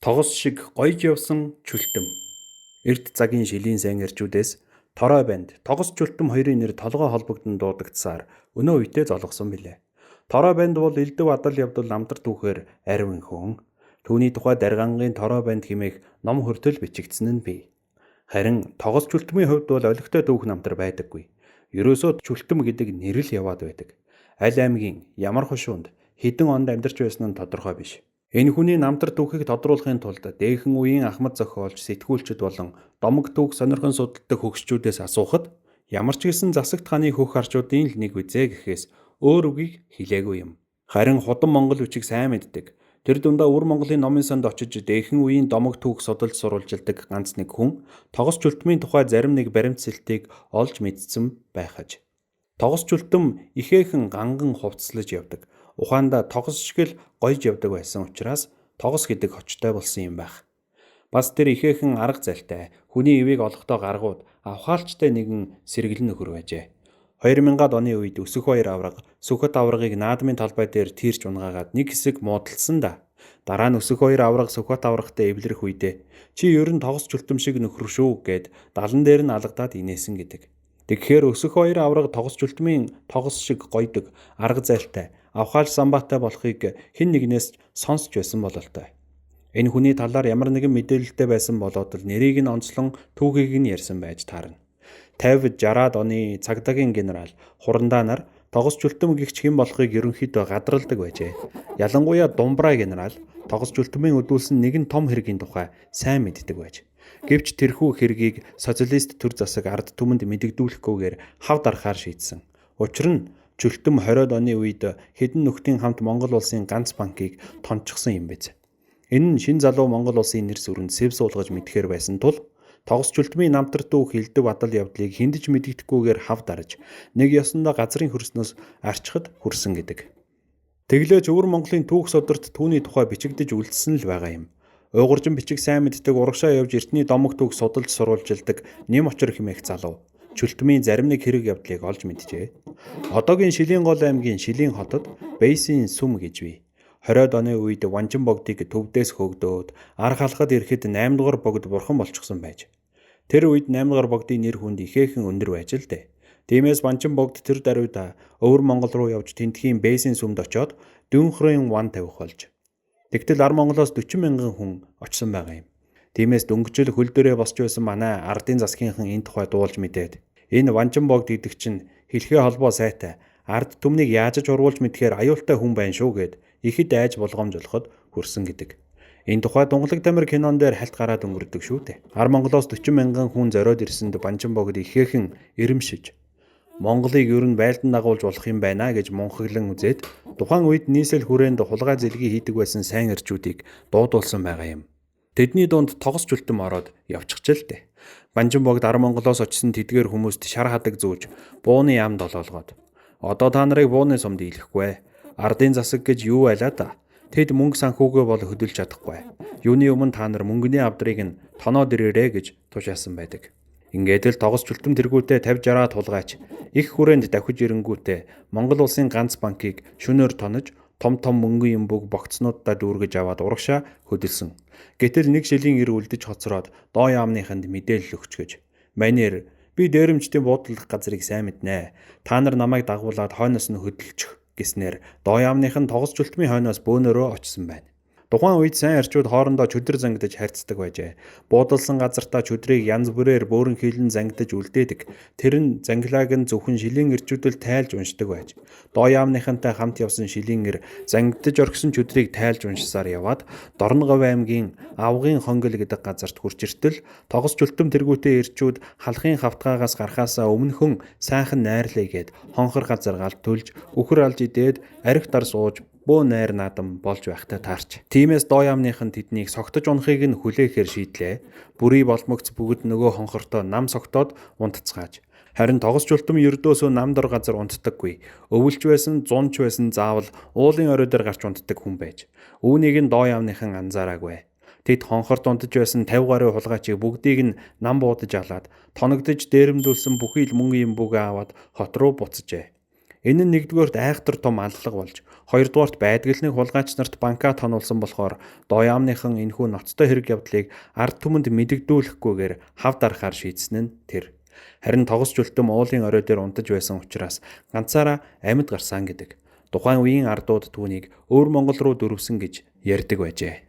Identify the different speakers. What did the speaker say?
Speaker 1: Тогос шиг гоёж явсан чүлтэм. Эрт цагийн шилийн сайн эрчүүдээс Торой банд тогос чүлтэм хоёрын нэр толгой холбогдсон дуудагдсаар өнөө үедээ золгосон билээ. Торой банд бол элдв адал явдал намтар түүхээр ариун хүн. Түүний тухай даргангийн Торой банд хэмээх ном хүртэл бичигдсэн нь бий. Харин тогос чүлтмийн хувьд бол олигтой түүх намтар байдаггүй. Ерөөсөө чүлтэм гэдэг нэр л яваад байдаг. Аль аймгийн ямар хушуунд хэдэн онд амьдарч байсан нь тодорхой биш. Энэ хүний намтар түүхийг тодруулахын тулд дээхэн үеийн ахмад зохиолч, сэтгүүлчид болон домог түүх сонирхон судалдаг хөгшчүүдээс асуухад ямар ч гэсэн засагт хааны хөх харчуудын л нэг үзээ гэхээс өөр үгийг хэлээгүй юм. Харин худам Монгол бичиг сайн мэддэг. Тэр дундаа Өвөр Монголын номын санд очиж дээхэн үеийн домог түүх судалж сурвалжилдаг ганц нэг хүн тогос чүлтмийн тухай зарим нэг баримтсэлтийг олж мэдсэн байх аж. Тогос чүлтэм ихээхэн ганган хувцаслаж явдаг. Ухаандаа тогос шиг л гоёж явдаг байсан учраас тогос гэдэг хочтой болсон юм байх. Бас тэр ихээхэн арга зальтай, хүний ивийг олохдоо гаргууд авхаалчтай нэгэн сэргэлэн нөхөр байжээ. 2000-ад оны үед өсөх хоёр авраг, сүхэт аврагыг наадмын талбай дээр тийрч унгаагаад нэг хэсэг муудалсан да. Дараа нь өсөх хоёр авраг сүхэт аврагтай эвлэрэх үедээ чи ер нь тогос чүлтэм шиг нөхөр шүү гэд далан дээр нь алгадаад инээсэн гэдэг. Тэгэхээр өсөх хоёр авраг тогос чүлтмийн тогос шиг гойдог, арга зайлтай, авхаал самбаатай болохыг хэн нэгнээс сонсч байсан бололтой. Энэ хүний талаар ямар нэгэн мэдээлэлтэй байсан болоод л нэрийг нь онцлон түүхийг нь ярьсан байж таарна. 50-60-ад оны цагдаагийн генерал Хурандаа нар тогос чүлтэм гэгч хэн болохыг ерөнхийдөө гадралдаг байжээ. Ялангуяа Думбраа генерал тогос чүлтмийн өдүүлсэн нэгэн том хэргийн тухай сайн мэддэг байж. Гэвч тэрхүү хэргийг социалист төр засаг ард түмэнд мэдэгдүүлэхгүйгээр хав дарахаар шийдсэн. Учир нь чүлтэм 20-од оны үед хэдэн нөхдийн хамт Монгол улсын ганц банкийг тончсон юм биз. Энэ нь шин залуу Монгол улсын нэр сүрэнд сэв суулгаж мэдхээр байсан тул тогос чүлтмийн намтар түүх элдв адал явдлыг хиндэж мэдэгдэхгүйгээр хав дарж нэг ёсондоо газрын хөрснөөс арчхад хүрсэн гэдэг. Тэглээч Өвөр Монголын түүх содорт түүний тухай бичигдэж үлдсэн л байгаа юм. Уйгуржин бичиг сайн мэддэг урагшаа явж эртний домог түүх судалж сурвалжилдаг Нэм Очор хэмээх залуу чүлтмийн зарим нэг хэрэг явдлыг олж мэджээ. Одоогийн Шилийн гол аймгийн Шилийн хотод Бейсийн сүм гэж бий. 20-од оны үед Ванжин богдыг төвдөөс хөөгдөөд арга халахад ирэхэд 8 дугаар богд бурхан болчихсон байж. Тэр үед 8 дугаар богдын нэр хүнд ихээхэн өндөр байж л дээ. Тиймээс Ванжин богд тэр даруйда Өвөр Монгол руу явж тентхийн Бейсийн сүмд очоод дүүнхрийн ван тавих болж. Тэгтэл Ар Монголоос 40 мянган хүн очсон байгаа юм. Тиймээс дөнгөжөл хөл дээрээ босч байсан манай ардын засгийнхан энэ тухай дуулж мэдээд энэ Ванжин богд гэдэг чинь хэлхээ холбоо сайтай ард түмнийг яаж ч урвуулж мэдхээр аюултай хүн байна шүү гэд ихэд айж болгоомжлоход хүрсэн гэдэг. Энэ тухай Дунгалаг Тамир кинон дээр хальт гараад өнгөрдөг шүү дээ. Ар Монголоос 40 мянган хүн зориод ирсэнд Ванжин богд ихээхэн ирэмшиж Монголыг ер нь байлдан дагуулж болох юм байна гэж мунхаглан үзээд тухайн үед нийслэл хүрээнд хулгай зэлгий хийдэг байсан сайн эрчүүдийг дуудуулсан байгаа юм. Тэдний дунд тогос чүлтэм ороод явчихжээ л дээ. Ванжин богд Ар Монголоос очсон тэдгээр хүмүүст шар хадаг зүүж бууны яамд олоолгоод одоо та нарыг бууны сумд ийлэхгүй. Ардын засаг гэж юу байлаа да? Тэд мөнгө санхүүгээ бол хөдөлж чадахгүй. Юуны өмнө та нар мөнгөний авдрыг нь тоноод ирээрээ гэж тушаасан байдаг. Ингээд л тогос чүлтэм тэргүүтээ 50-60 тулгайч их хүрээнд давхиж ирэнгүүтээ Монгол улсын ганц банкийг шөнөөр тонож том мөнгөн юмбог богцнуудаа дүүргэж аваад урагшаа хөдөлсөн. Гэтэл нэг жилийн ир үлдэж хоцроод доо яамныханд мэдээлэл өгч гэж. Манер би дээрэмчдийн буудлах газрыг сайн мэднэ. Та нар намайг дагуулад хойноос нь хөдөлчих гэснээр доо яамных нь тогос чүлтмийн хойноос бөөнөрөө очсон байна. Тухайн үед сайн эрчүүд хоорондоо чөдөр зангидаж харьцдаг байжээ. Буудалсан газартаа чөдрийг янз бүрээр бөөрн хийлэн зангидаж үлдээдэг. Тэр нь зангилааг нь зөвхөн Шилийн эрчүүдэл тайлж уншдаг байж. Доо яамныхантай хамт явсан Шилийн эр зангидаж орхисон чөдрийг тайлж уншсаар яваад Дорноговь аймгийн Авгын хонгол гэдэг газарт хурж иртэл тогос чүлтэм тэргүүтээ эрчүүд халахын хавтгаагаас гарахаасаа өмнөхөн сайхан найрлаа гэд хонхор газар галт төлж үхэр алж идээд арх дар сууж бөө найр наадам болж байхтай таарч. Тиймээс доо яамныхан тэднийг согтож унахыг нь хүлээхээр шийдлээ. Бүрий болмогц бүгд нөгөө хонхортой нам согтоод унтцгааж. Харин тогос чүлтэм ердөөсөө нам дор газар унтдаггүй. Өвөлж байсан, зунч байсан заавал уулын орой дээр гарч унтдаг хүн байж. Үүнийг нь доо яамныхан анзаараагүй. Тэд хонхорт унтж байсан 50 гаруй хулгайчийг бүгдийг нь нам буудаж алаад тоногдож дээрэмдүүлсэн бүхий л мөнгө юм бүгэ аваад хот руу буцжээ. Энэ нь нэгдүгээрт айхтар том алдлага болж, хоёрдугаарт байдгалныг хулгайч нарт банкаа тонуулсан болохоор доо яамныхан энэхүү ноцтой хэрэг явдлыг ард түмэнд мэдэгдүүлэхгүйгээр хав дарахаар шийдсэн нь тэр. Харин тогос чултам уулын орой дээр унтаж байсан учраас ганцаараа амьд гарсан гэдэг. Тухайн үеийн ардууд түүнийг өвөр Монгол руу дөрвсөн гэж ярьдаг байжээ.